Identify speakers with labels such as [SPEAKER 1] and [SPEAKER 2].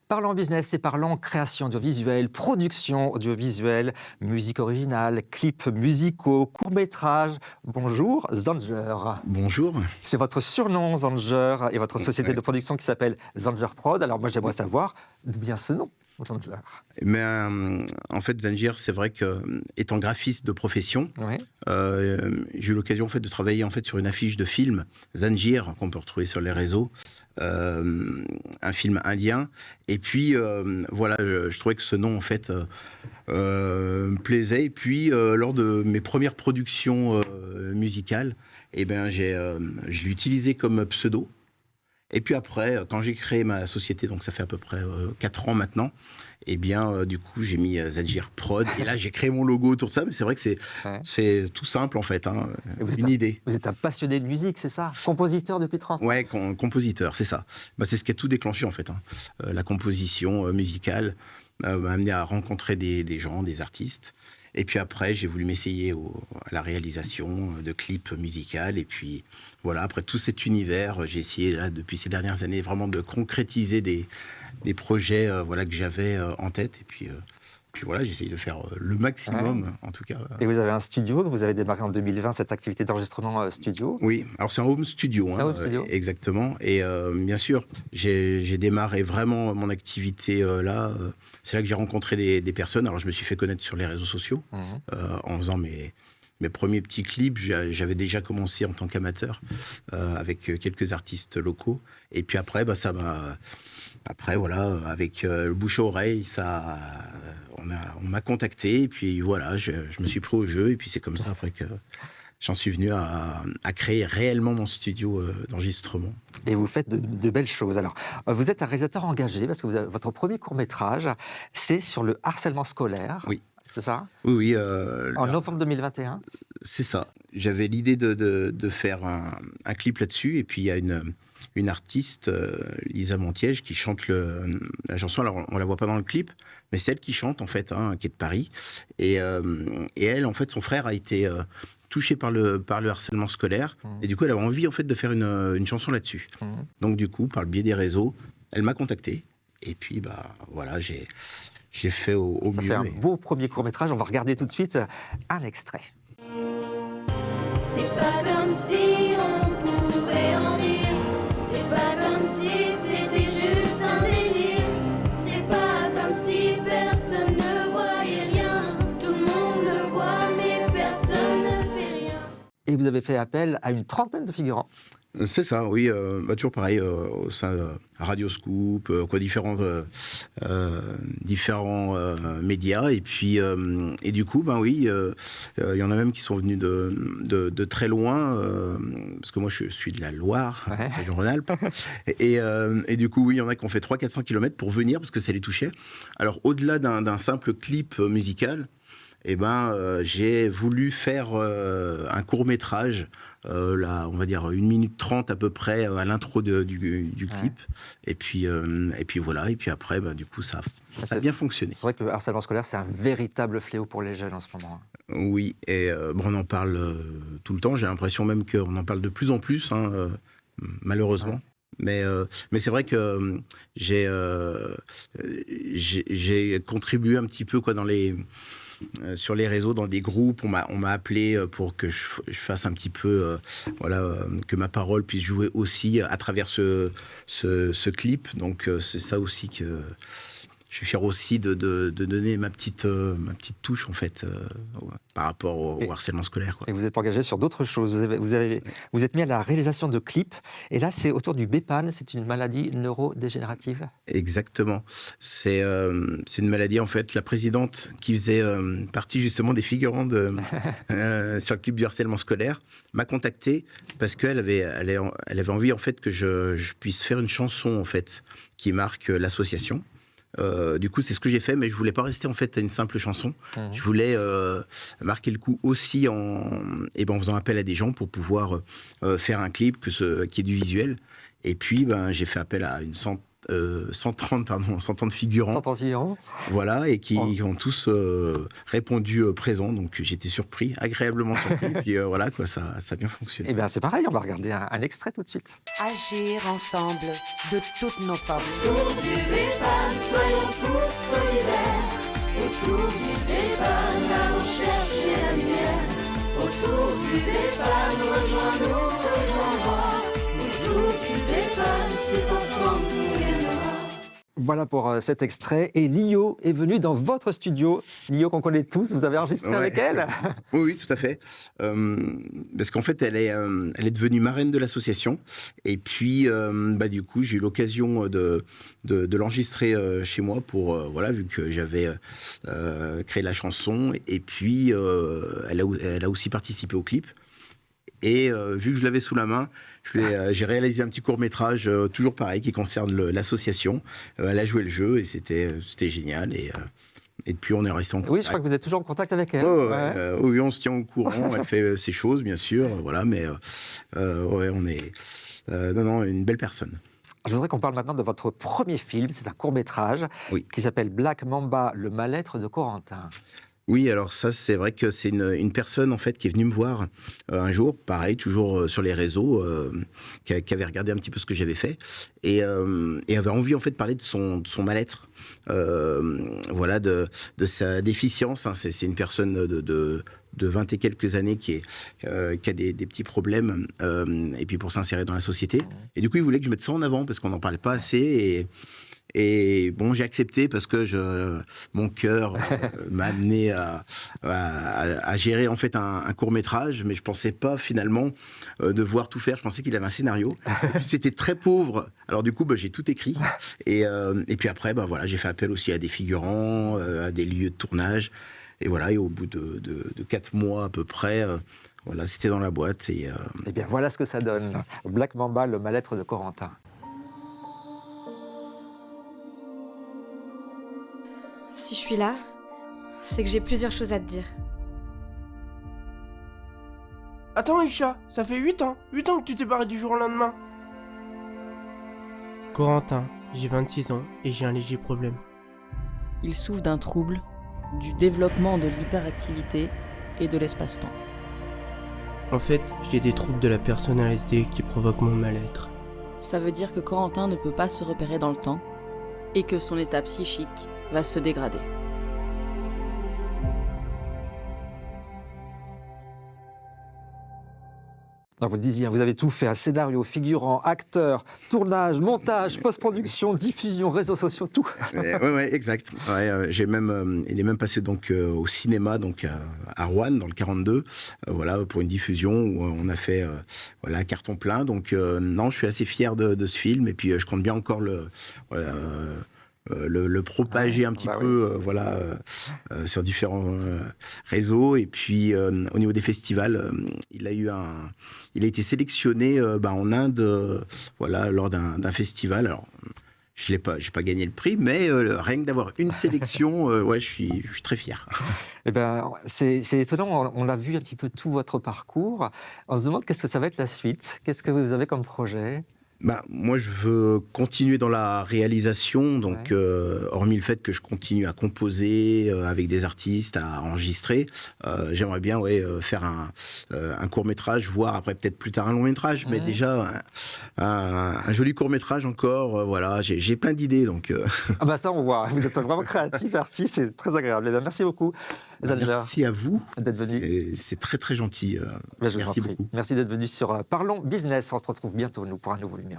[SPEAKER 1] Parlons business et parlons création audiovisuelle, production audiovisuelle, musique originale, clips musicaux, courts-métrages. Bonjour, Zanger.
[SPEAKER 2] Bonjour.
[SPEAKER 1] C'est votre surnom, Zanger, et votre société
[SPEAKER 2] Ouais.
[SPEAKER 1] de production qui s'appelle Zanger Prod. Alors moi, j'aimerais savoir d'où vient ce nom, Zanger.
[SPEAKER 2] Mais en fait, Zangier, c'est vrai que étant graphiste de profession,
[SPEAKER 1] Oui.
[SPEAKER 2] j'ai eu l'occasion en fait de travailler en fait sur une affiche de film Zangier qu'on peut retrouver sur les réseaux, un film indien. Et puis voilà, je trouvais que ce nom en fait me plaisait. Et puis lors de mes premières productions musicales, eh ben je l'ai utilisé comme pseudo. Et puis après, quand j'ai créé ma société, donc ça fait à peu près 4 ans maintenant, eh bien, du coup, j'ai mis Zangier Prod. Et là, j'ai créé mon logo autour de ça. Mais c'est vrai que
[SPEAKER 1] Ouais.
[SPEAKER 2] c'est tout simple, en fait. Hein,
[SPEAKER 1] Et vous êtes
[SPEAKER 2] une idée.
[SPEAKER 1] vous êtes un passionné de musique, c'est ça? Compositeur depuis 30 ans?
[SPEAKER 2] Ouais, compositeur, c'est ça. Bah, c'est ce qui a tout déclenché, en fait. Hein. La composition musicale m'a amené à rencontrer des gens, des artistes. Et puis après, j'ai voulu m'essayer à la réalisation de clips musicaux. Et puis voilà, après tout cet univers, j'ai essayé là, depuis ces dernières années vraiment de concrétiser des projets voilà, que j'avais en tête. Et puis voilà, j'ai essayé de faire le maximum,
[SPEAKER 1] Ouais.
[SPEAKER 2] en tout cas.
[SPEAKER 1] Et vous avez un studio, vous avez démarré en 2020 cette activité d'enregistrement studio.
[SPEAKER 2] Oui, alors c'est un home studio,
[SPEAKER 1] C'est un
[SPEAKER 2] hein,
[SPEAKER 1] home studio.
[SPEAKER 2] exactement. Et bien sûr, j'ai démarré vraiment mon activité là. C'est là que j'ai rencontré des personnes. Alors je me suis fait connaître sur les réseaux sociaux
[SPEAKER 1] Mhm.
[SPEAKER 2] en faisant mes premiers petits clips. J'avais déjà commencé en tant qu'amateur avec quelques artistes locaux. Et puis après, bah, après voilà, avec le bouche à oreille, on m'a contacté. Et puis voilà, je me suis pris au jeu. Et puis c'est comme ça après que j'en suis venu à créer réellement mon studio d'enregistrement.
[SPEAKER 1] Et vous faites de belles choses. Alors, vous êtes un réalisateur engagé parce que votre premier court-métrage, c'est sur le harcèlement scolaire.
[SPEAKER 2] Oui,
[SPEAKER 1] C'est ça?
[SPEAKER 2] oui, oui.
[SPEAKER 1] En novembre 2021.
[SPEAKER 2] C'est ça. J'avais l'idée de faire un clip là-dessus. Et puis il y a une artiste, Lisa Montiège, qui chante la chanson. Alors on la voit pas dans le clip, mais c'est elle qui chante en fait, hein, qui est de Paris. Et elle, en fait, son frère a été touché par le harcèlement scolaire.
[SPEAKER 1] Mhm.
[SPEAKER 2] Et du coup, elle avait envie en fait de faire une chanson là-dessus.
[SPEAKER 1] Mhm.
[SPEAKER 2] Donc du coup, par le biais des réseaux, elle m'a contacté. Et puis bah voilà, j'ai fait au
[SPEAKER 1] Ça
[SPEAKER 2] mieux.
[SPEAKER 1] fait un beau premier court-métrage. On va regarder tout de suite un extrait.
[SPEAKER 3] C'est pas comme si on pouvait en rire. C'est pas comme si c'était juste un délire. C'est pas comme si personne ne voyait rien. Tout le monde le voit, mais personne ne fait rien.
[SPEAKER 1] Et vous avez fait appel à une trentaine de figurants.
[SPEAKER 2] C'est ça, oui. Bah, toujours pareil, au sein de Radio Scoop, différents médias. Et puis, et du coup, ben oui, il y en a même qui sont venus de très loin, parce que moi, je suis de la Loire,
[SPEAKER 1] Ouais.
[SPEAKER 2] région Rhône-Alpes. Et du coup, oui, il y en a qui ont fait 300-400 kilomètres pour venir, parce que ça les touchait. Alors, au-delà d'un simple clip musical, eh ben, j'ai voulu faire un court-métrage, là, on va dire 1 minute 30 à peu près, à l'intro du clip.
[SPEAKER 1] Ouais.
[SPEAKER 2] Et puis voilà. Et puis après, bah, du coup, ça a bien fonctionné.
[SPEAKER 1] C'est vrai que le harcèlement scolaire, c'est un véritable fléau pour les jeunes en ce moment.
[SPEAKER 2] Oui, et bon, on en parle tout le temps. J'ai l'impression même qu'on en parle de plus en plus, hein, malheureusement.
[SPEAKER 1] Ouais.
[SPEAKER 2] Mais c'est vrai que j'ai contribué un petit peu quoi, sur les réseaux, dans des groupes. On m'a appelé pour que je fasse un petit peu, que ma parole puisse jouer aussi à travers ce clip. Donc c'est ça aussi que je suis fier aussi de donner ma petite touche en fait par rapport au harcèlement scolaire, quoi.
[SPEAKER 1] Et vous êtes engagé sur d'autres choses. Vous êtes mis à la réalisation de clips. Et là, c'est autour du BEPAN. C'est une maladie neurodégénérative.
[SPEAKER 2] Exactement. C'est une maladie, en fait. La présidente, qui faisait partie justement des figurants sur le clip du harcèlement scolaire, m'a contacté parce qu'elle avait envie, en fait, que je puisse faire une chanson, en fait, qui marque l'association. Du coup, c'est ce que j'ai fait, mais je voulais pas rester en fait à une simple chanson.
[SPEAKER 1] Mhm.
[SPEAKER 2] Je voulais marquer le coup aussi en faisant appel à des gens pour pouvoir faire un clip qui est du visuel. Et puis, ben, j'ai fait appel à une 130 figurants,
[SPEAKER 1] 130 millions.
[SPEAKER 2] voilà, et qui
[SPEAKER 1] Oh.
[SPEAKER 2] ont tous répondu présent. Donc j'étais surpris, agréablement surpris. Puis voilà, quoi, ça a bien fonctionné.
[SPEAKER 1] Eh bien, c'est pareil, on va regarder un extrait tout de suite.
[SPEAKER 4] Agir ensemble de toutes nos forces.
[SPEAKER 3] Autour du Bépane, soyons tous solidaires. Autour du Bépane, allons chercher la lumière. Autour du Bépane, rejoins-nous, rejoins-moi. Autour du Bépane, c'est ensemble qu'on gagnera.
[SPEAKER 1] Voilà pour cet extrait. Et Lio est venue dans votre studio. Lio qu'on connaît tous, vous avez enregistré
[SPEAKER 2] Ouais.
[SPEAKER 1] avec elle.
[SPEAKER 2] Oui, oui, tout à fait. Parce qu'en fait, elle est devenue marraine de l'association. Et puis, du coup, j'ai eu l'occasion de l'enregistrer chez moi voilà, vu que j'avais créé la chanson. Et puis, elle a aussi participé au clip. Et vu que je l'avais sous la main, j'ai réalisé un petit court-métrage, toujours pareil, qui concerne l'association. Elle a joué le jeu et c'était génial. Et depuis, on est resté en contact.
[SPEAKER 1] Oui, je crois que vous êtes toujours en contact avec elle.
[SPEAKER 2] Ouais. Oui, on se tient au courant. Elle fait ses choses, bien sûr. Voilà, mais ouais, on est non, une belle personne.
[SPEAKER 1] Je voudrais qu'on parle maintenant de votre premier film. C'est un court-métrage
[SPEAKER 2] Oui.
[SPEAKER 1] qui s'appelle Black Mamba, le mal-être de Corentin.
[SPEAKER 2] Oui, alors ça, c'est vrai que c'est une personne en fait qui est venue me voir un jour, pareil, toujours sur les réseaux, qui avait regardé un petit peu ce que j'avais fait et avait envie en fait de parler de son mal-être, voilà, de sa déficience. Hein. C'est une personne de 20 et quelques années qui a des petits problèmes et puis pour s'insérer dans la société. Et du coup, il voulait que je mette ça en avant parce qu'on n'en parlait pas assez. Et bon, j'ai accepté parce que mon cœur m'a amené à gérer en fait un court-métrage, mais je pensais pas finalement devoir tout faire. Je pensais qu'il avait un scénario. Et puis, c'était très pauvre. Alors du coup, j'ai tout écrit. Et puis après, voilà, j'ai fait appel aussi à des figurants, à des lieux de tournage. Et voilà, et au bout de 4 mois à peu près, voilà, c'était dans la boîte.
[SPEAKER 1] Eh bien, voilà ce que ça donne. Black Mamba, le mal-être de Corentin.
[SPEAKER 5] Si je suis là, c'est que j'ai plusieurs choses à te dire.
[SPEAKER 6] Attends Isha, ça fait 8 ans que tu t'es barré du jour au lendemain. Corentin, j'ai 26 ans et j'ai un léger problème.
[SPEAKER 7] Il souffre d'un trouble, du développement de l'hyperactivité et de l'espace-temps.
[SPEAKER 6] En fait, j'ai des troubles de la personnalité qui provoquent mon mal-être.
[SPEAKER 7] Ça veut dire que Corentin ne peut pas se repérer dans le temps et que son état psychique va se dégrader.
[SPEAKER 1] Alors, vous le disiez, vous avez tout fait, un scénario, figurant, acteur, tournage, montage, post-production, diffusion, réseaux sociaux, tout.
[SPEAKER 2] Ouais, exact. Ouais, il est même passé donc au cinéma, donc à Rouen dans le 42, voilà, pour une diffusion où on a fait voilà, carton plein. Donc non, je suis assez fier de ce film et puis je compte bien encore le propager un petit peu voilà, sur différents réseaux. Et puis, au niveau des festivals, il a été sélectionné en Inde voilà, lors d'un festival. Alors, je n'ai pas gagné le prix, mais rien que d'avoir une sélection, ouais, je suis très fier.
[SPEAKER 1] Eh ben, c'est étonnant, on a vu un petit peu tout votre parcours. On se demande qu'est-ce que ça va être la suite. Qu'est-ce que vous avez comme projet ?
[SPEAKER 2] Moi, je veux continuer dans la réalisation, donc hormis le fait que je continue à composer avec des artistes, à enregistrer, j'aimerais bien faire un court-métrage, voire après peut-être plus tard un long-métrage, mais déjà un joli court-métrage encore, voilà, j'ai plein d'idées. Donc,
[SPEAKER 1] Ah bah ça on voit, vous êtes vraiment créatif, artiste, c'est très agréable. Eh bien, merci beaucoup, Zanja,
[SPEAKER 2] merci à vous,
[SPEAKER 1] d'être venu.
[SPEAKER 2] c'est très très gentil,
[SPEAKER 1] Ben, je vous en
[SPEAKER 2] merci
[SPEAKER 1] prie.
[SPEAKER 2] beaucoup.
[SPEAKER 1] Merci d'être venu sur Parlons Business. On se retrouve bientôt, nous, pour un nouveau numéro.